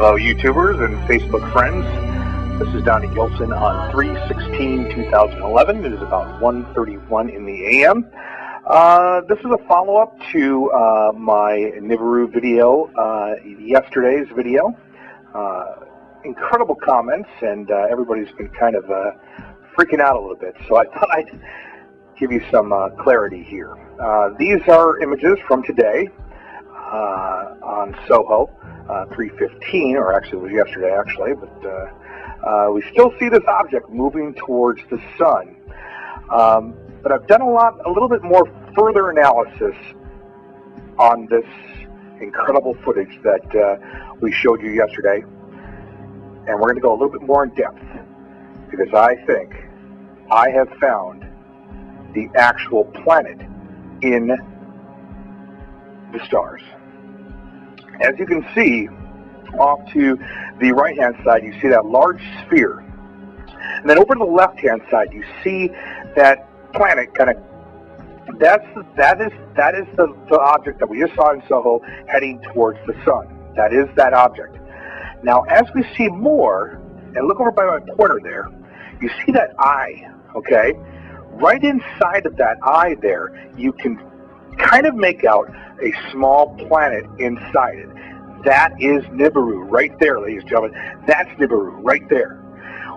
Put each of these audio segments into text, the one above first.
Hello YouTubers and Facebook friends. This is Donnie Gillson on 3/16/2011. It is about 1:31 in the AM. This is a follow-up to my Nibiru video, yesterday's video. Incredible comments, and everybody's been kind of freaking out a little bit, so I thought I'd give you some clarity here. These are images from today on Soho. 3:15, or actually it was yesterday actually, but we still see this object moving towards the sun. But I've done a little bit more further analysis on this incredible footage that we showed you yesterday, and we're going to go a little bit more in depth, because I think I have found the actual planet in the stars. As you can see, off to the right-hand side, you see that large sphere. And then over to the left-hand side, you see that planet kind of, that is the object that we just saw in Soho heading towards the sun. That is that object. Now, as we see more, and look over by my pointer there, you see that eye, okay? Right inside of that eye there, you can kind of make out a small planet inside it. That is Nibiru right there, ladies and gentlemen. That's Nibiru right there.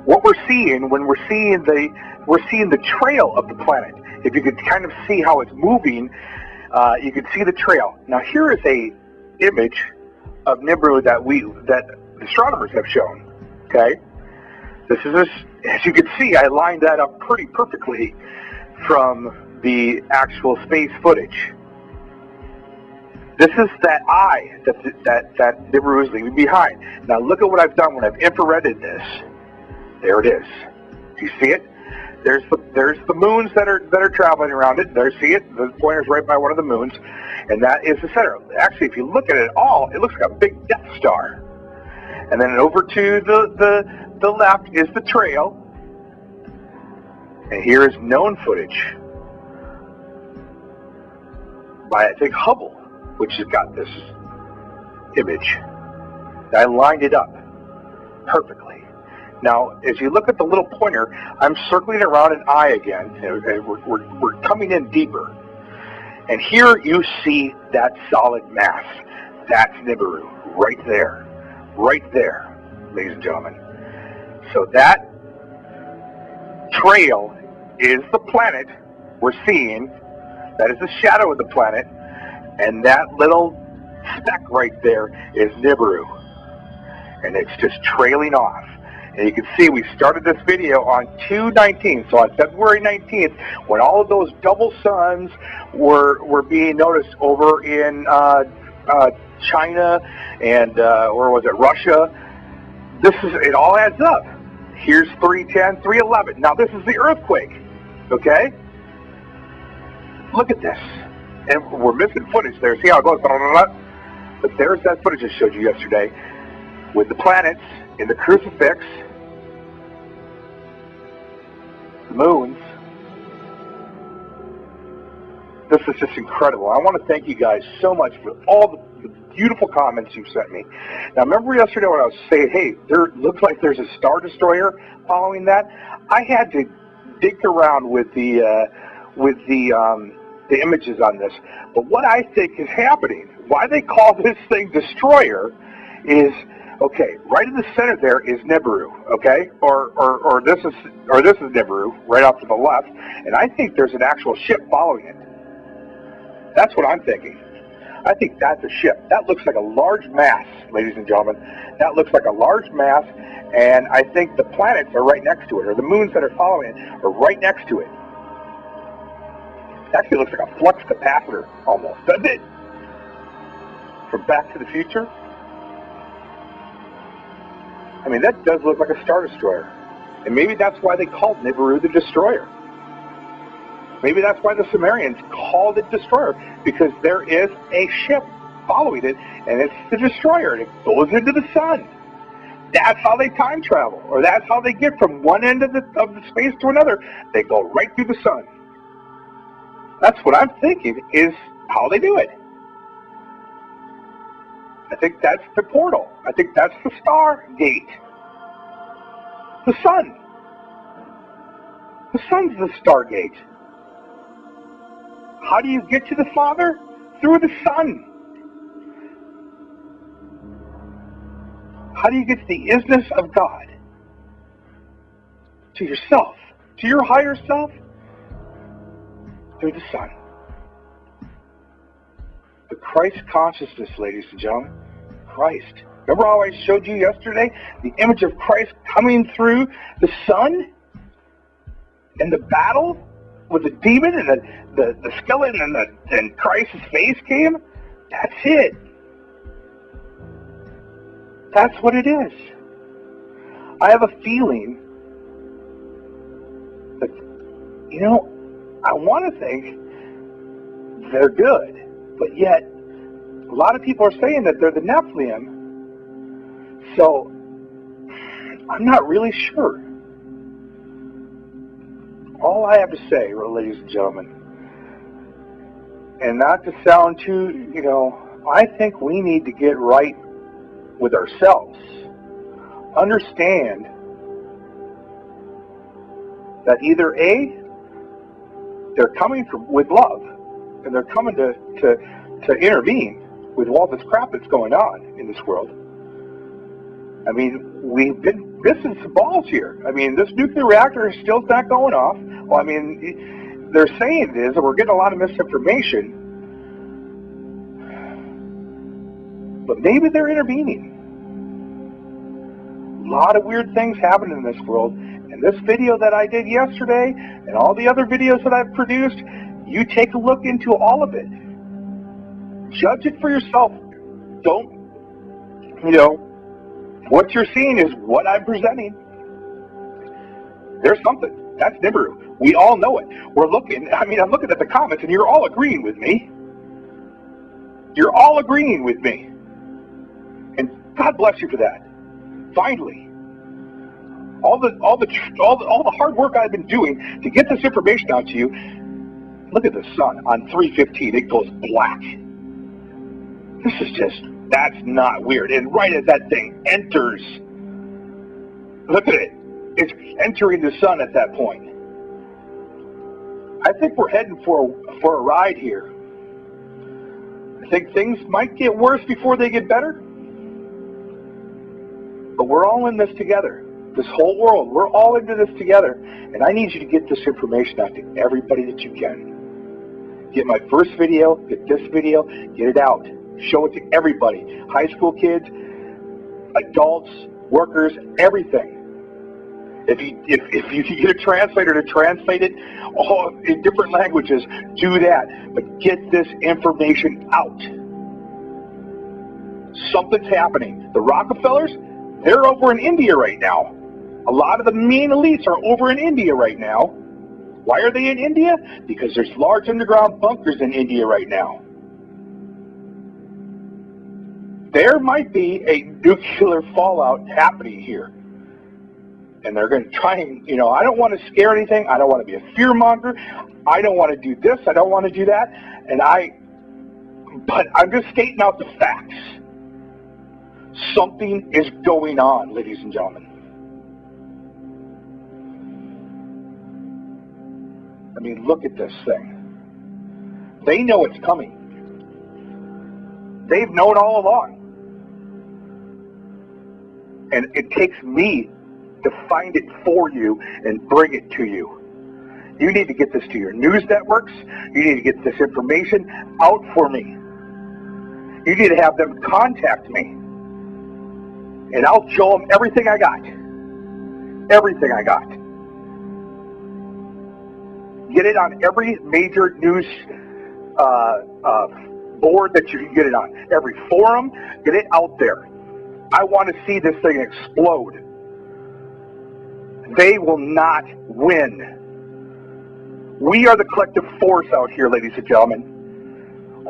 What we're seeing when we're seeing the trail of the planet. If you could kind of see how it's moving, you can see the trail. Now here is a image of Nibiru that astronomers have shown. Okay, this is as you can see, I lined that up pretty perfectly from the actual space footage. This is that eye that Nibiru is leaving behind. Now look at what I've done when I've infrareded this. There it is. Do you see it? There's the moons that are traveling around it. There, see it? The pointer's right by one of the moons, and that is the center. Actually, if you look at it all, it looks like a big Death Star. And then over to the left is the trail, and here is known footage by, I think, Hubble, which has got this image. I lined it up perfectly. Now, as you look at the little pointer, I'm circling around an eye again. We're coming in deeper. And here you see that solid mass. That's Nibiru, right there. Right there, ladies and gentlemen. So that trail is the planet we're seeing. That is the shadow of the planet. And that little speck right there is Nibiru. And it's just trailing off. And you can see we started this video on 2/19, so on February 19th, when all of those double suns were being noticed over in China and or was it Russia. It all adds up. Here's 3:10, 3:11. Now this is the earthquake. Okay? Look at this. And we're missing footage there. See how it goes? But there's that footage I showed you yesterday with the planets in the crucifix, the moons. This is just incredible. I want to thank you guys so much for all the beautiful comments you've sent me. Now, remember yesterday when I was saying, hey, there looks like there's a Star Destroyer following that? I had to dig around with the images on this. But what I think is happening, why they call this thing Destroyer, is, okay, right in the center there is Nibiru, okay? Or this is Nibiru, right off to the left, and I think there's an actual ship following it. That's what I'm thinking. I think that's a ship. That looks like a large mass, ladies and gentlemen. That looks like a large mass, and I think the planets are right next to it, or the moons that are following it are right next to it. It actually looks like a flux capacitor, almost, doesn't it? From Back to the Future. I mean, that does look like a Star Destroyer. And maybe that's why they called Nibiru the Destroyer. Maybe that's why the Sumerians called it Destroyer, because there is a ship following it, and it's the Destroyer, and it goes into the sun. That's how they time travel, or that's how they get from one end of the space to another. They go right through the sun. That's what I'm thinking is how they do it. I think that's the portal. I think that's the Stargate. The sun. The sun's the Stargate. How do you get to the Father? Through the Son. How do you get to the isness of God? To yourself. To your higher self? Through the Son. The Christ consciousness, ladies and gentlemen. Christ. Remember how I showed you yesterday the image of Christ coming through the sun and the battle with the demon and the skeleton and Christ's face came? That's it. That's what it is. I have a feeling that, I want to think they're good, but yet a lot of people are saying that they're the Nephilim. So, I'm not really sure. All I have to say, ladies and gentlemen, and not to sound too, I think we need to get right with ourselves. Understand that either A, they're coming with love, and they're coming to intervene with all this crap that's going on in this world. I mean, we've been missing some balls here. I mean, this nuclear reactor is still not going off. Well, I mean, they're saying it is, and we're getting a lot of misinformation. But maybe they're intervening. A lot of weird things happen in this world. And this video that I did yesterday, and all the other videos that I've produced, you take a look into all of it. Judge it for yourself. Don't, what you're seeing is what I'm presenting. There's something. That's Nibiru. We all know it. I'm looking at the comments, and you're all agreeing with me. You're all agreeing with me. And God bless you for that. Finally. All the hard work I've been doing to get this information out to you. Look at the sun on 3:15. It goes black. This is that's not weird. And right as that thing enters, look at it. It's entering the sun at that point. I think we're heading for a ride here. I think things might get worse before they get better. But we're all in this together. This whole world, we're all into this together. And I need you to get this information out to everybody that you can. Get my first video, get this video, get it out. Show it to everybody. High school kids, adults, workers, everything. If you can get a translator to translate it all in different languages, do that. But get this information out. Something's happening. The Rockefellers, they're over in India right now. A lot of the main elites are over in India right now. Why are they in India? Because there's large underground bunkers in India right now. There might be a nuclear fallout happening here. And they're going to try and, I don't want to scare anything. I don't want to be a fearmonger. I don't want to do this. I don't want to do that. But I'm just stating out the facts. Something is going on, ladies and gentlemen. I mean, look at this thing. They know it's coming. They've known all along. And it takes me to find it for you and bring it to you. You need to get this to your news networks. You need to get this information out for me. You need to have them contact me. And I'll show them everything I got. Everything I got. Get it on every major news board that you can get it on. Every forum, get it out there. I want to see this thing explode. They will not win. We are the collective force out here, ladies and gentlemen.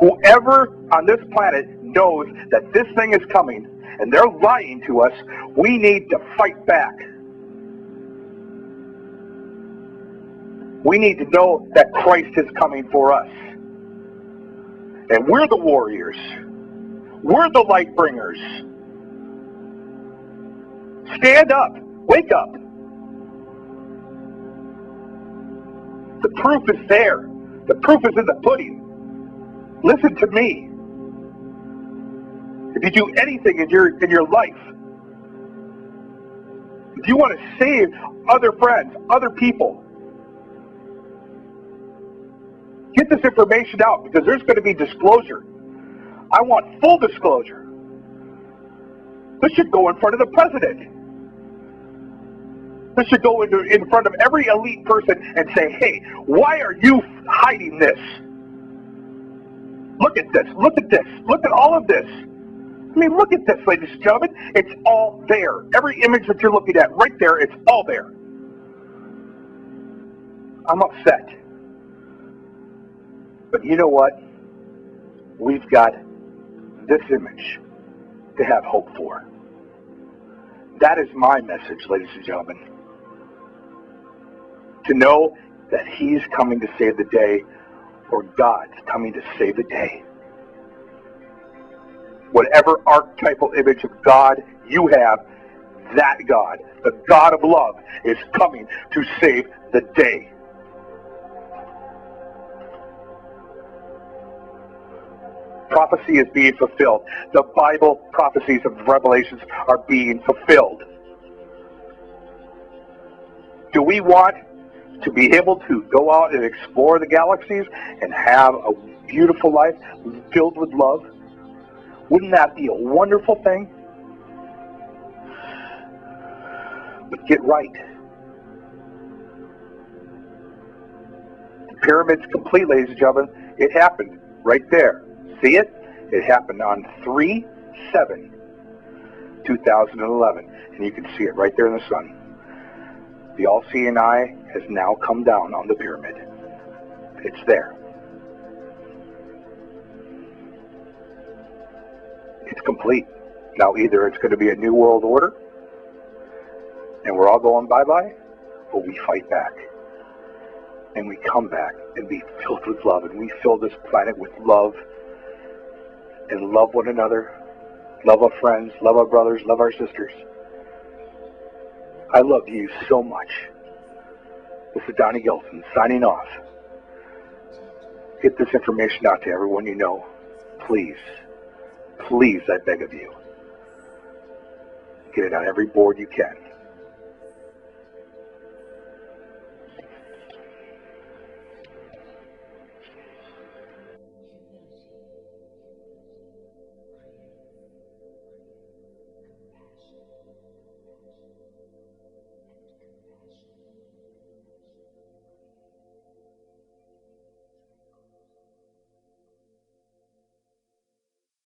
Whoever on this planet knows that this thing is coming and they're lying to us, we need to fight back. We need to know that Christ is coming for us. And we're the warriors. We're the light bringers. Stand up. Wake up. The proof is there. The proof is in the pudding. Listen to me. If you do anything in your life, if you want to save other friends, other people, get this information out, because there's going to be disclosure. I want full disclosure. This should go in front of the president. This should go in front of every elite person and say, hey, why are you hiding this? Look at this. Look at this. Look at all of this. I mean, look at this, ladies and gentlemen. It's all there. Every image that you're looking at right there, it's all there. I'm upset. But you know what? We've got this image to have hope for. That is my message, ladies and gentlemen. To know that He's coming to save the day, or God's coming to save the day. Whatever archetypal image of God you have, that God, the God of love, is coming to save the day. Prophecy is being fulfilled. The Bible prophecies of Revelations are being fulfilled. Do we want to be able to go out and explore the galaxies and have a beautiful life filled with love? Wouldn't that be a wonderful thing? But get right. The pyramid's complete, ladies and gentlemen. It happened right there. See it? It happened on 3/7/2011. And you can see it right there in the sun. The all-seeing eye has now come down on the pyramid. It's there. It's complete. Now either it's going to be a new world order, and we're all going bye-bye, or we fight back. And we come back and be filled with love, and we fill this planet with love, and love one another, love our friends, love our brothers, love our sisters. I love you so much. This is Donnie Gillson signing off. Get this information out to everyone you know. Please, please, I beg of you. Get it on every board you can.